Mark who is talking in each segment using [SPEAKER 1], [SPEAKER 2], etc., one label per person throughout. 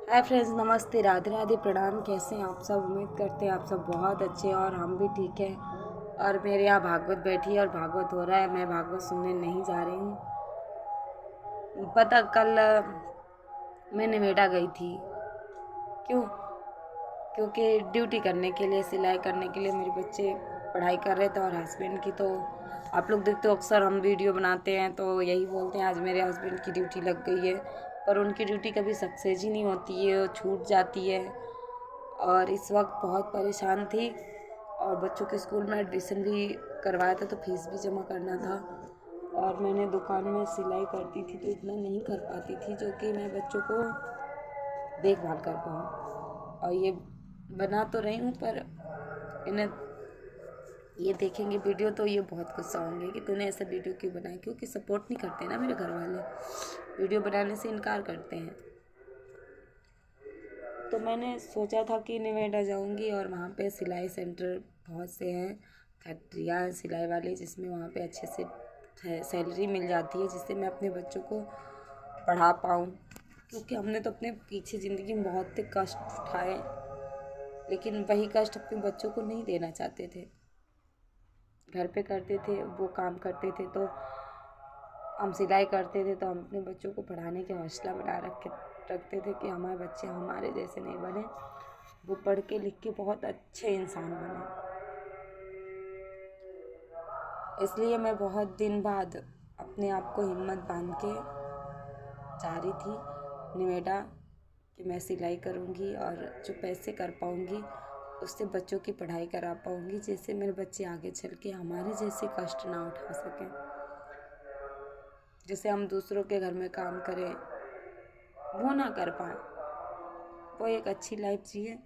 [SPEAKER 1] Hi friends, नमस्ते, राधे राधे, प्रणाम। कैसे हैं आप सब? उम्मीद करते हैं आप सब बहुत अच्छे हैं और हम भी ठीक हैं। और मेरे यहाँ भागवत बैठी है और भागवत हो रहा है। मैं भागवत सुनने नहीं जा रही हूँ। पता कल मैं नोएडा गई थी। क्यों? क्योंकि ड्यूटी करने के लिए, सिलाई करने के लिए। मेरे बच्चे पढ़ाई कर रहे थे और हस्बैंड की तो आप लोग देखते हो, अक्सर हम वीडियो बनाते हैं तो यही बोलते हैं आज मेरे हस्बैंड की ड्यूटी लग गई है। पर उनकी ड्यूटी कभी सक्सेस ही नहीं होती है, वो छूट जाती है। और इस वक्त बहुत परेशान थी और बच्चों के स्कूल में एडमिशन भी करवाया था तो फीस भी जमा करना था। और मैंने दुकान में सिलाई करती थी तो इतना नहीं कर पाती थी जो कि मैं बच्चों को देखभाल कर पाऊँ। और ये बना तो रही हूँ, पर इन्हें ये देखेंगे वीडियो तो ये बहुत गुस्सा होंगे कि तूने ऐसा वीडियो क्यों बनाया। क्योंकि सपोर्ट नहीं करते ना मेरे घर वाले, वीडियो बनाने से इनकार करते हैं। तो मैंने सोचा था कि नोएडा जाऊंगी और वहाँ पे सिलाई सेंटर बहुत से हैं, फैक्ट्रियाँ हैं सिलाई वाली, जिसमें वहाँ पे अच्छे से सैलरी मिल जाती है जिससे मैं अपने बच्चों को पढ़ा पाऊँ। क्योंकि हमने तो अपने पीछे ज़िंदगी में बहुत से कष्ट उठाए, लेकिन वही कष्ट अपने बच्चों को नहीं देना चाहते थे। घर पे करते थे, वो काम करते थे तो हम सिलाई करते थे तो हम अपने बच्चों को पढ़ाने के हौसला बना रखते थे कि हमारे बच्चे हमारे जैसे नहीं बने, वो पढ़ के लिख के बहुत अच्छे इंसान बने। इसलिए मैं बहुत दिन बाद अपने आप को हिम्मत बांध के जा रही थी नोएडा कि मैं सिलाई करूँगी और जो पैसे कर पाऊँगी उससे बच्चों की पढ़ाई करा पाऊँगी, जिससे मेरे बच्चे आगे चल के हमारे जैसे कष्ट ना उठा सकें। जैसे हम दूसरों के घर में काम करें वो ना कर पाए, वो एक अच्छी लाइफ जिए।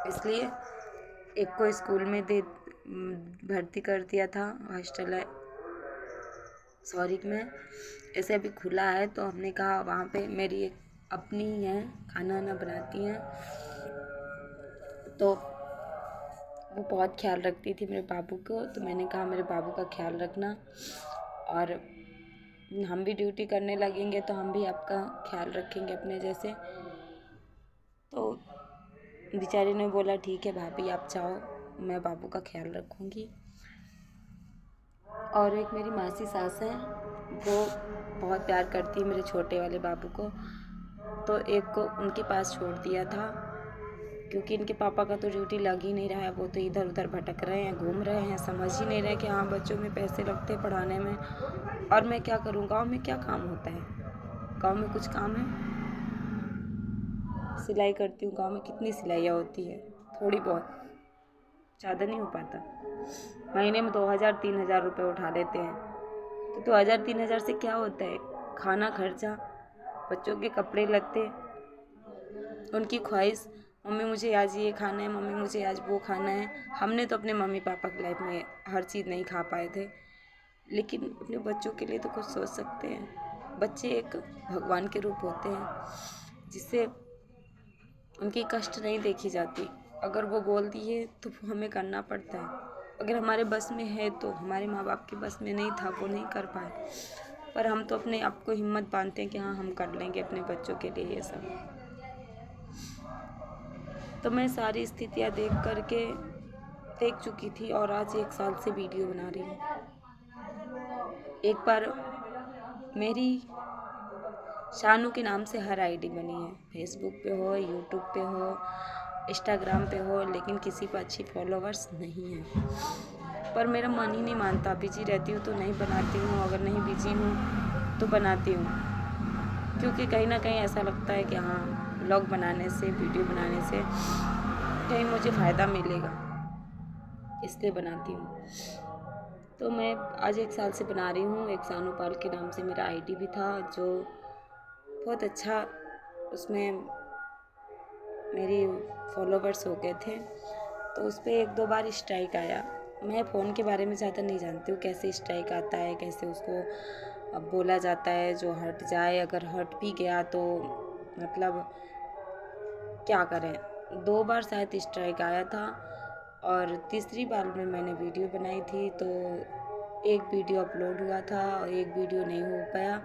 [SPEAKER 1] इसलिए एक को स्कूल में भर्ती कर दिया था, हॉस्टल है सॉरी में ऐसे अभी खुला है तो हमने कहा वहाँ पे मेरी एक अपनी ही है, खाना वाना बनाती हैं तो वो बहुत ख्याल रखती थी मेरे बाबू को। तो मैंने कहा मेरे बाबू का ख्याल रखना और हम भी ड्यूटी करने लगेंगे तो हम भी आपका ख्याल रखेंगे अपने जैसे। तो बेचारी ने बोला ठीक है भाभी आप जाओ, मैं बाबू का ख्याल रखूँगी। और एक मेरी मासी सास है, वो बहुत प्यार करती है मेरे छोटे वाले बाबू को, तो एक को उनके पास छोड़ दिया था। क्योंकि इनके पापा का तो ड्यूटी लग ही नहीं रहा है, वो तो इधर उधर भटक रहे हैं, घूम रहे हैं, समझ ही नहीं रहे कि हाँ बच्चों में पैसे लगते हैं पढ़ाने में। और मैं क्या करूँ, गांव में क्या काम होता है? गांव में कुछ काम है? सिलाई करती हूँ, गांव में कितनी सिलाइयाँ होती है, थोड़ी बहुत, ज़्यादा नहीं हो पाता। महीने में 2000-3000 रुपये उठा लेते हैं। तो 2000-3000 से क्या होता है? खाना खर्चा, बच्चों के कपड़े लत्ते, उनकी ख्वाहिश, मम्मी मुझे आज ये खाना है, मम्मी मुझे आज वो खाना है। हमने तो अपने मम्मी पापा की लाइफ में हर चीज़ नहीं खा पाए थे, लेकिन अपने बच्चों के लिए तो कुछ सोच सकते हैं। बच्चे एक भगवान के रूप होते हैं जिससे उनकी कष्ट नहीं देखी जाती। अगर वो बोल दिए तो हमें करना पड़ता है। अगर हमारे बस में है तो, हमारे माँ बाप के बस में नहीं था, वो नहीं कर पाए, पर हम तो अपने आप को हिम्मत बांधते हैं कि हाँ हम कर लेंगे अपने बच्चों के लिए ये सब। तो मैं सारी स्थितियाँ देख चुकी थी और आज 1 साल से वीडियो बना रही हूँ। एक बार मेरी शानू के नाम से हर आईडी बनी है, फेसबुक पे हो, यूट्यूब पे हो, इंस्टाग्राम पे हो, लेकिन किसी पर अच्छी फॉलोवर्स नहीं है। पर मेरा मन ही नहीं मानता, बिजी रहती हूँ तो नहीं बनाती हूँ, अगर नहीं बिजी हूँ तो बनाती हूँ। क्योंकि कहीं ना कहीं ऐसा लगता है कि हाँ व्लॉग बनाने से, वीडियो बनाने से कहीं मुझे फ़ायदा मिलेगा, इसलिए बनाती हूँ। तो मैं आज 1 साल से बना रही हूँ। एक सानू पाल के नाम से मेरा आईडी भी था, जो बहुत अच्छा, उसमें मेरी फॉलोवर्स हो गए थे। तो उस पर 1-2 बार स्ट्राइक आया। मैं फ़ोन के बारे में ज़्यादा नहीं जानती हूँ, कैसे स्ट्राइक आता है, कैसे उसको अब बोला जाता है जो हट जाए। अगर हट भी गया तो मतलब क्या करें। 2 बार शायद स्ट्राइक आया था और तीसरी बार में मैंने वीडियो बनाई थी तो एक वीडियो अपलोड हुआ था और एक वीडियो नहीं हो पाया।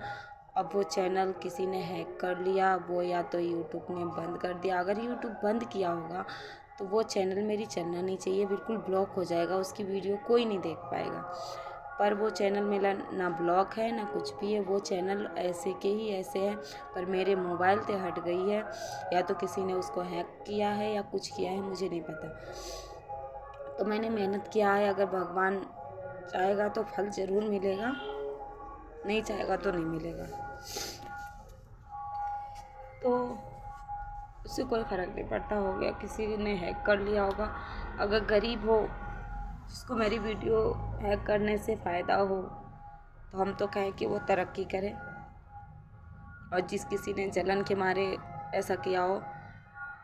[SPEAKER 1] अब वो चैनल किसी ने हैक कर लिया, वो या तो यूट्यूब ने बंद कर दिया। अगर यूट्यूब बंद किया होगा तो वो चैनल मेरी चलना नहीं चाहिए, बिल्कुल ब्लॉक हो जाएगा, उसकी वीडियो कोई नहीं देख पाएगा। पर वो चैनल मेरा ना ब्लॉक है ना कुछ भी है, वो चैनल ऐसे के ही ऐसे है, पर मेरे मोबाइल से हट गई है, या तो किसी ने उसको हैक किया है या कुछ किया है, मुझे नहीं पता। तो मैंने मेहनत किया है, अगर भगवान चाहेगा तो फल ज़रूर मिलेगा, नहीं चाहेगा तो नहीं मिलेगा। तो उससे कोई फ़र्क नहीं पड़ता, हो गया, किसी ने हैक कर लिया होगा। अगर गरीब हो जिसको मेरी वीडियो हैक करने से फ़ायदा हो तो हम तो कहें कि वो तरक्की करे, और जिस किसी ने जलन के मारे ऐसा किया हो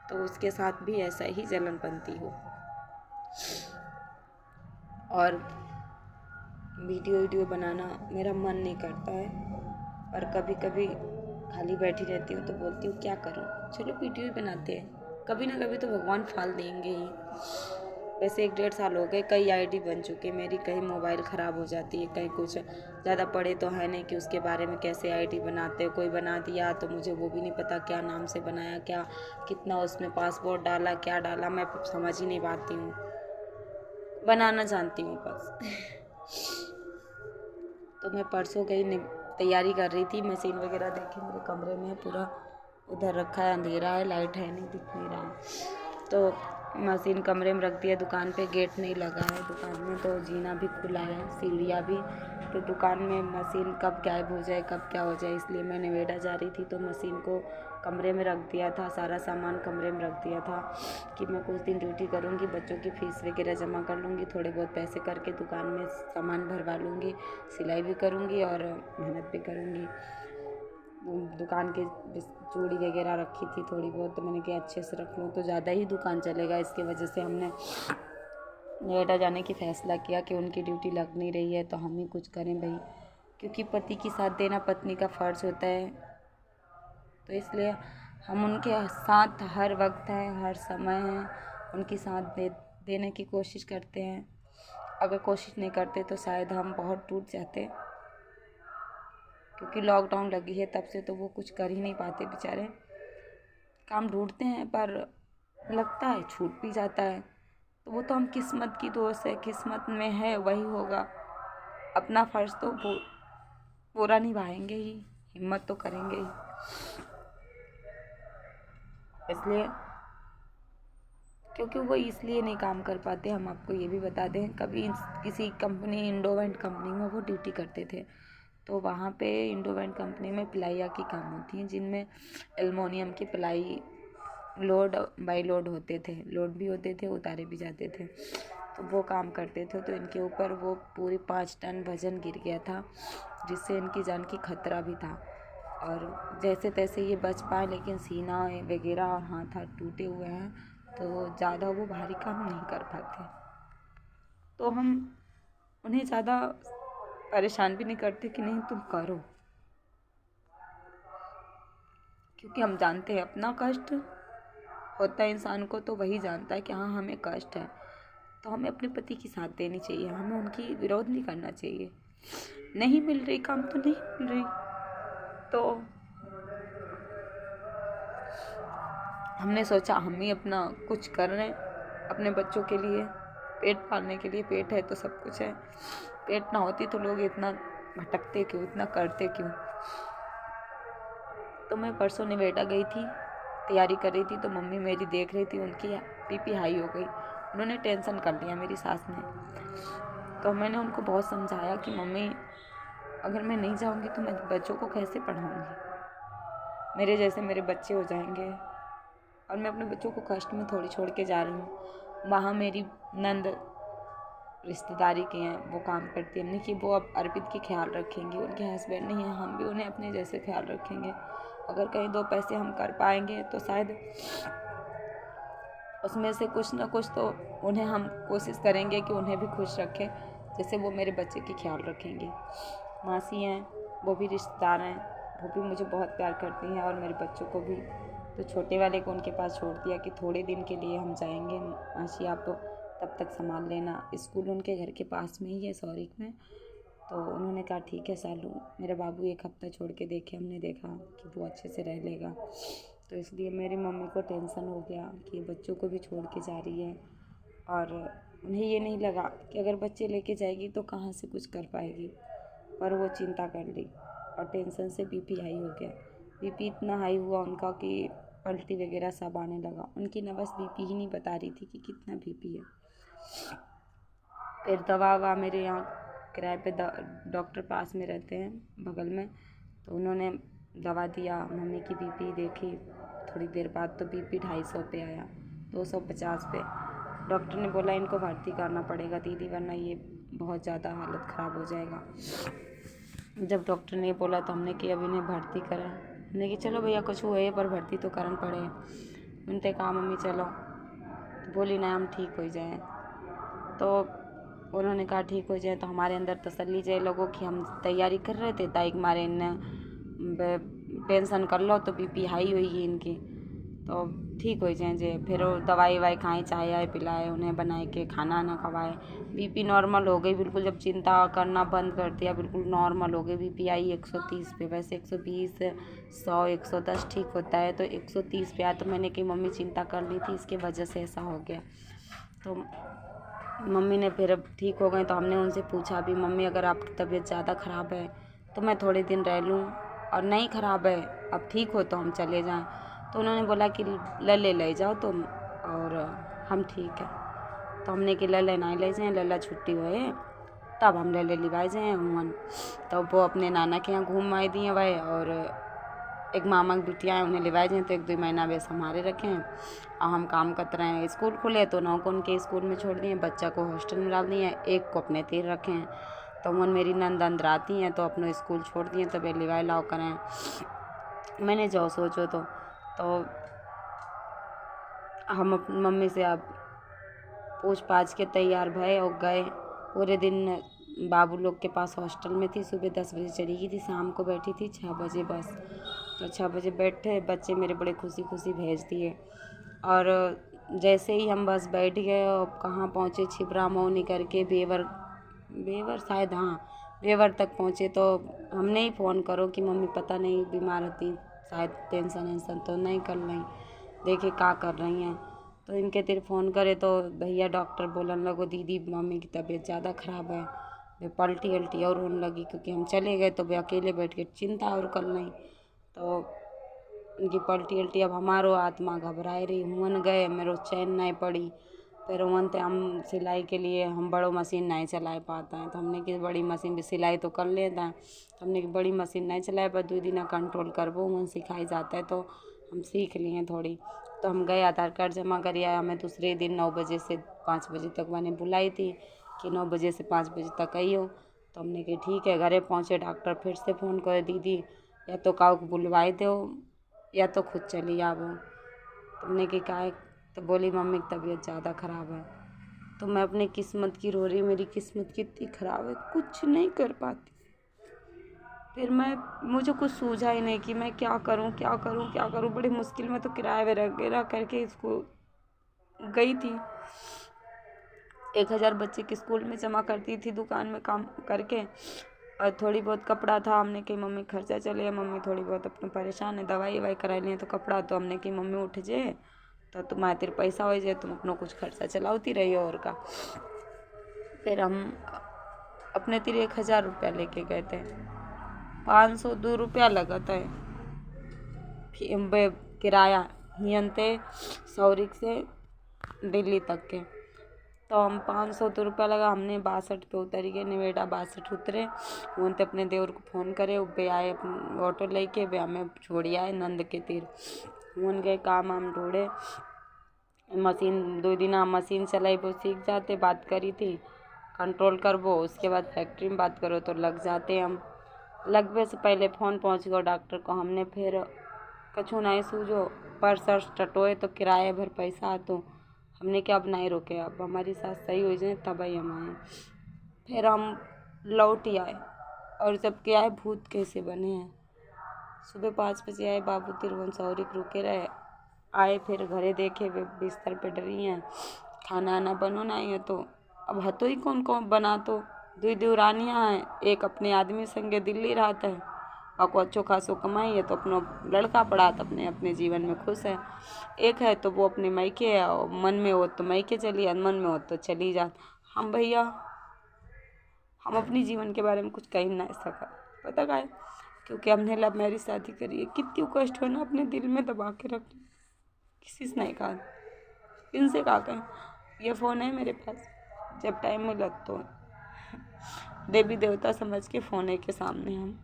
[SPEAKER 1] तो उसके साथ भी ऐसा ही जलन बनती हो। और वीडियो बनाना मेरा मन नहीं करता है, और कभी कभी खाली बैठी रहती हूँ तो बोलती हूँ क्या करूँ, चलो वीडियो ही बनाते हैं, कभी ना कभी तो भगवान फल देंगे ही। वैसे 1-1.5 साल हो गए, कई आईडी बन चुके मेरी, कहीं मोबाइल ख़राब हो जाती है, कहीं कुछ, ज़्यादा पढ़े तो है नहीं कि उसके बारे में कैसे आईडी बनाते हैं। कोई बना दिया तो मुझे वो भी नहीं पता क्या नाम से बनाया, क्या कितना उसमें पासवर्ड डाला, क्या डाला, मैं समझ ही नहीं पाती हूँ, बनाना जानती हूँ बस। तो मैं परसों गई, तैयारी कर रही थी, मशीन वगैरह देखी मेरे कमरे में पूरा उधर रखा है, अंधेरा है, लाइट है नहीं, दिख नहीं रहा। तो मशीन कमरे में रख दिया, दुकान पे गेट नहीं लगा है दुकान में, तो जीना भी खुला है, सीढ़ियाँ भी, तो दुकान में मशीन कब गायब हो जाए कब क्या हो जाए, इसलिए मैं नोएडा जा रही थी तो मशीन को कमरे में रख दिया था, सारा सामान कमरे में रख दिया था कि मैं कुछ दिन ड्यूटी करूँगी, बच्चों की फ़ीस वगैरह जमा कर लूँगी, थोड़े बहुत पैसे करके दुकान में सामान भरवा लूँगी, सिलाई भी करूँगी और मेहनत भी करूँगी। दुकान के चूड़ी वगैरह रखी थी थोड़ी बहुत, तो मैंने कहा अच्छे से रख लूँ तो ज़्यादा ही दुकान चलेगा, इसके वजह से हमने नोएडा जाने की फ़ैसला किया कि उनकी ड्यूटी लग नहीं रही है तो हम ही कुछ करें भाई, क्योंकि पति की साथ देना पत्नी का फ़र्ज़ होता है। तो इसलिए हम उनके साथ हर वक्त हैं, हर समय हैं, उनकी साथ देने की कोशिश करते हैं। अगर कोशिश नहीं करते तो शायद हम बहुत टूट जाते, क्योंकि लॉकडाउन लगी है तब से तो वो कुछ कर ही नहीं पाते बेचारे, काम ढूंढते हैं पर लगता है छूट भी जाता है, तो वो तो हम किस्मत की दोस्त है, किस्मत में है वही होगा, अपना फ़र्ज़ तो पूरा निभाएंगे ही, हिम्मत तो करेंगे ही। इसलिए क्योंकि वो इसलिए नहीं काम कर पाते, हम आपको ये भी बता दें, कभी किसी कंपनी इंडोवेंट कंपनी में वो ड्यूटी करते थे, तो वहाँ पे इंडोवेंट कंपनी में पिलाइया की काम होती हैं, जिनमें एल्युमिनियम की पिलाई लोड बाई लोड होते थे, लोड भी होते थे, उतारे भी जाते थे, तो वो काम करते थे। तो इनके ऊपर वो पूरी 5 टन वज़न गिर गया था, जिससे इनकी जान की खतरा भी था, और जैसे तैसे ये बच पाए, लेकिन सीना वगैरह और हाथ टूटे हुए हैं, तो ज़्यादा वो भारी काम नहीं कर पाते। तो हम उन्हें ज़्यादा परेशान भी नहीं करते कि नहीं तुम करो, क्योंकि हम जानते हैं अपना कष्ट होता है इंसान को, तो वही जानता है कि हाँ हमें कष्ट है, तो हमें अपने पति की साथ देनी चाहिए, हमें उनकी विरोध नहीं करना चाहिए। नहीं मिल रही काम तो नहीं मिल रही, तो हमने सोचा हम ही अपना कुछ कर रहे हैं अपने बच्चों के लिए, पेट पालने के लिए, पेट है तो सब कुछ है, पेट ना होती तो लोग इतना भटकते क्यों, इतना करते क्यों। तो मैं परसों नोएडा गई थी, तैयारी कर रही थी, तो मम्मी मेरी देख रही थी, उनकी बीपी हाई हो गई, उन्होंने टेंशन कर लिया मेरी सास ने। तो मैंने उनको बहुत समझाया कि मम्मी अगर मैं नहीं जाऊंगी तो मैं बच्चों को कैसे पढ़ाऊंगी, मेरे जैसे मेरे बच्चे हो जाएंगे, और मैं अपने बच्चों को कष्ट में थोड़ी छोड़ के जा रही हूँ। वहाँ मेरी नंद रिश्तेदारी के हैं, वो काम करती है, हमने कि वो अब अर्पित की ख्याल रखेंगे, उनके हस्बैंड नहीं है, हम भी उन्हें अपने जैसे ख्याल रखेंगे। अगर कहीं 2 पैसे हम कर पाएंगे तो शायद उसमें से कुछ ना कुछ तो उन्हें हम कोशिश करेंगे कि उन्हें भी खुश रखें, जैसे वो मेरे बच्चे की ख्याल रखेंगी। मासी हैं, वो भी रिश्तेदार हैं, वो भी मुझे बहुत प्यार करती हैं, और मेरे बच्चों को भी। तो छोटे वाले को उनके पास छोड़ दिया कि थोड़े दिन के लिए हम जाएंगे, मासी आप तब तक संभाल लेना। स्कूल उनके घर के पास में ही है, सौरिक में, तो उन्होंने कहा ठीक है सालू, मेरा बाबू एक हफ्ता छोड़ के देखे, हमने देखा कि वो अच्छे से रह लेगा। तो इसलिए मेरी मम्मी को टेंशन हो गया कि बच्चों को भी छोड़ के जा रही है, और उन्हें ये नहीं लगा कि अगर बच्चे लेके जाएगी तो कहाँ से कुछ कर पाएगी, पर वो चिंता कर ली और टेंशन से बीपी हाई हो गया। बीपी इतना हाई हुआ उनका कि पलटी वगैरह सब आने लगा। उनकी नब्ज़ बीपी ही नहीं बता रही थी कि कितना बीपी है। फिर दवा ववा मेरे यहाँ किराए पे डॉक्टर पास में रहते हैं बगल में, तो उन्होंने दवा दिया, मम्मी की बीपी देखी। थोड़ी देर बाद तो बीपी 250 पे आया, 250 पे। डॉक्टर ने बोला इनको भर्ती करना पड़ेगा दीदी, वरना ये बहुत ज़्यादा हालत ख़राब हो जाएगा। जब डॉक्टर ने बोला तो हमने कि अब इन्हें भर्ती करा। हमने कि चलो भैया कुछ हुए पर भर्ती तो करना पड़े। उनसे कहा मम्मी चलो, तो बोली ना हम ठीक हो जाएं। तो उन्होंने कहा ठीक हो जाए, तो हमारे अंदर तसल्ली जाए लोगों की, हम तैयारी कर रहे थे ताकि हमारे इन्हें टेंशन कर लो तो बीपी हाई हुई इनकी, तो ठीक हो जाए जे। फिर वो दवाई वाई खाएं, चाय आए पिलाए, उन्हें बनाए के खाना ना खवाए। बीपी नॉर्मल हो गई बिल्कुल, जब चिंता करना बंद कर दिया बिल्कुल नॉर्मल हो गई। बीपी आई 130 पे, वैसे 120 100 110 ठीक होता है, तो 130 पे आया। तो मैंने कि मम्मी चिंता कर ली थी, इसके वजह से ऐसा हो गया। तो मम्मी ने फिर अब ठीक हो गए, तो हमने उनसे पूछा भी मम्मी अगर आपकी तबीयत ज़्यादा ख़राब है तो मैं थोड़े दिन रह लूँ, और नहीं ख़राब है अब ठीक हो तो हम चले जाएं। तो उन्होंने बोला कि लल्ले ले जाओ तुम, और हम ठीक है। तो हमने कि लल्ले नहीं ले जाएं, लल्ला छुट्टी हुए तब हम लल्ले लिवाए जाएँ हुन। तो वो अपने नाना के यहाँ घूम आए दिए भाई, और एक मामा की बिटिया है उन्हें लिवाए जाएँ, तो 1-2 महीना बेस हमारे रखें और हम काम करते रहें। स्कूल खुले तो 9 को उनके स्कूल में छोड़ दिए, बच्चा को हॉस्टल में डाल दिए, एक को अपने तीर रखें। तो उन मेरी नंद अंदर आती हैं तो अपने स्कूल छोड़ दिए, तो वे लिवाए लाओ करें। मैंने जो सोचो तो हम अपनी मम्मी से अब पूछ पाछ के तैयार भये और गए। पूरे दिन बाबू लोग के पास हॉस्टल में थी। सुबह 10 बजे चली गई थी, शाम को बैठी थी 6 बजे बस। तो 6 बजे बैठे, बच्चे मेरे बड़े खुशी खुशी भेज दिए। और जैसे ही हम बस बैठ गए और कहाँ पहुँचे, छिबरा मौनी करके बेवर शायद, हाँ बेवर तक पहुँचे। तो हमने ही फ़ोन करो कि मम्मी पता नहीं बीमार होती, शायद टेंशन वेंशन तो नहीं कर रही, देखे क्या कर रही हैं। तो इनके तेरे फ़ोन करे तो भैया डॉक्टर बोलन लगो दीदी मम्मी की तबीयत ज़्यादा ख़राब है। वे पलटी अल्टी और होने लगी, क्योंकि हम चले गए तो वे अकेले बैठ के चिंता और कर रही। तो उनकी पलटी अल्टी, अब हमारो आत्मा घबराए रही। हुन गए, मेरे चैन नहीं पड़ी। फिर हुन ते हम सिलाई के लिए हम बड़ो मशीन नहीं चला पाते हैं, तो हमने कि बड़ी मशीन भी सिलाई तो कर लेते हैं। तो हमने कि बड़ी मशीन नहीं चलाए पर 2 दिन कंट्रोल करबो, हुन सिखाई जाता है तो हम सीख लिए थोड़ी। तो हम गए, आधार कार्ड जमा करिए। हमें दूसरे दिन 9 बजे से 5 बजे तक मैंने बुलाई थी कि 9 बजे से 5 बजे तक आई हो। तो हमने कि ठीक है। घरे पहुँचे, डॉक्टर फिर से फ़ोन करे दीदी या तो काऊ को बुलवाए दो या तो खुद चली आवो। तो हमने कि काहे, तो बोली मम्मी की तबीयत ज़्यादा ख़राब है। तो मैं अपनी किस्मत की रो रही, मेरी किस्मत कितनी ख़राब है, कुछ नहीं कर पाती। फिर मुझे कुछ सूझा ही नहीं कि मैं क्या करूं क्या करूं क्या करूं। बड़ी मुश्किल में तो किराए वगैरह करके इसको गई थी। 1000 बच्चे के स्कूल में जमा करती थी दुकान में काम करके, और थोड़ी बहुत कपड़ा था। हमने कि मम्मी खर्चा चले, मम्मी थोड़ी बहुत अपने परेशान है, दवाई ववाई करा लिए तो कपड़ा, तो हमने कि मम्मी उठ जाए तो तुम्हारे तेरे पैसा हो जाए, तुम अपना कुछ खर्चा चलाती रही हो और का। फिर हम अपने तेरे 1000 रुपया लेके गए थे। 502 रुपया लगा था किराया हियनते सौरिक से दिल्ली तक के। तो हम 502 रुपया लगा। हमने 62 पे उतर गए, नवेड़ा 62 उतरे। उनते अपने देवर को फ़ोन करे, वे आए अपने ऑटो लेके, वे हमें छोड़ी आए नंद के तीर। उन गए काम हम ढूंढे, मशीन 2 दिन हम मशीन चलाई, वो सीख जाते। बात करी थी कंट्रोल कर वो, उसके बाद फैक्ट्री में बात करो तो लग जाते हम। लगने से पहले फ़ोन पहुंच गया डॉक्टर को। हमने फिर कछु नहीं सूझो, पर सर टटोए तो किराए भर पैसा, तो हमने क्या अब नहीं रोके, अब हमारी सास सही हो जाए तब ही हम आए। फिर हम लौट ही आए, और जब क्या है भूत कैसे बने हैं। सुबह 5 बजे आए, बाबू तिरुवंशौरी रुके रहे। आए फिर घरे देखे वे बिस्तर पे डरी हैं, खाना आना बनो नहीं है। तो अब हतो ही कौन कौन बना, तो दुई देवरानियाँ हैं, एक अपने आदमी संगे दिल्ली रहता है और को अच्छो खासो कमाई है तो अपना लड़का पड़ा तो अपने अपने जीवन में खुश है। एक है तो वो अपने मायके है और मन में हो तो मायके चली, अनमन में हो तो चली जा। हम भैया हम अपनी जीवन के बारे में कुछ कह नहीं सका, पता का है, क्योंकि हमने लव मैरिज शादी करी है। कितनी कष्ट हो ना अपने दिल में दबा के रख, किसी से नहीं कहा, इनसे कहा कहें। ये फ़ोन है मेरे पास, जब टाइम मिला तो देवी देवता समझ के फ़ोन के सामने हम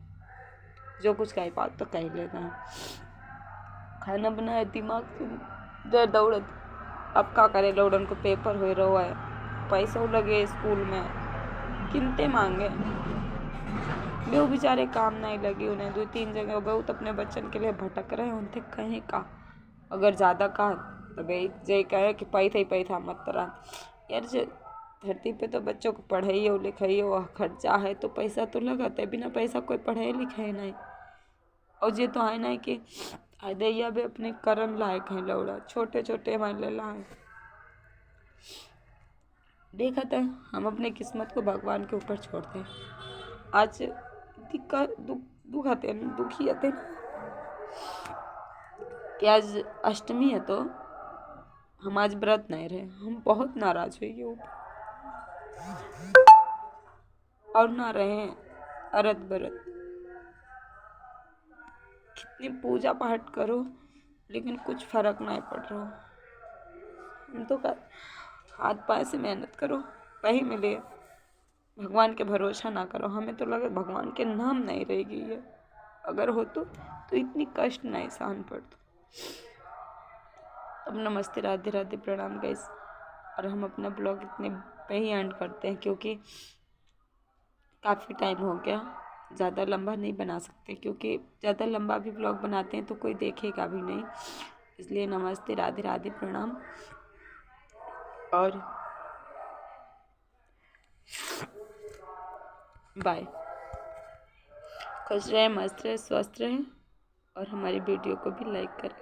[SPEAKER 1] जो कुछ कह पाते तो कह लेते हैं। खाना बनाया दिमाग से दौड़त, अब का करे, लौड़न को पेपर हो रहा है, पैसों लगे स्कूल में, किनते मांगे, वो बेचारे काम नहीं लगी, उन्हें 2-3 जगह बहुत अपने बच्चन के लिए भटक रहे, उनसे कहें का अगर ज़्यादा का तो जय कहे कि पैसा ही पैसा मत तरह यार। जो धरती पे तो बच्चों को पढ़ाइयो लिखाइयो खर्चा है तो पैसा तो लगता है, बिना पैसा कोई पढ़ाई लिखाई नहीं। और ये तो है नहीं कि दैया भी अपने कर्म लायक हैं, लौड़ा छोटे छोटे हमारे लाए देखा था। हम अपने किस्मत को भगवान के ऊपर छोड़ते हैं। आज दिक्कत दुखी आते कि आज अष्टमी है तो हम आज व्रत नहीं रहे, हम बहुत नाराज हुए ये ऊपर और ना रहे अरत बरत। कितनी पूजा पाठ करो लेकिन कुछ फर्क नहीं पड़ रहा। हम तो हाथ पाए से मेहनत करो वही मिले, भगवान के भरोसा ना करो। हमें तो लगे भगवान के नाम नहीं रहेगी ये, अगर हो तो इतनी कष्ट नहीं सहन पड़ता। अब नमस्ते, राधे राधे, प्रणाम गाइस। और हम अपना ब्लॉग इतने पे ही एंड करते हैं क्योंकि काफ़ी टाइम हो गया, ज़्यादा लंबा नहीं बना सकते क्योंकि ज़्यादा लंबा भी ब्लॉग बनाते हैं तो कोई देखेगा भी नहीं। इसलिए नमस्ते, राधे राधे, प्रणाम और बाय। खुश रहे, मस्त रहे, स्वस्थ रहे और हमारी वीडियो को भी लाइक करें।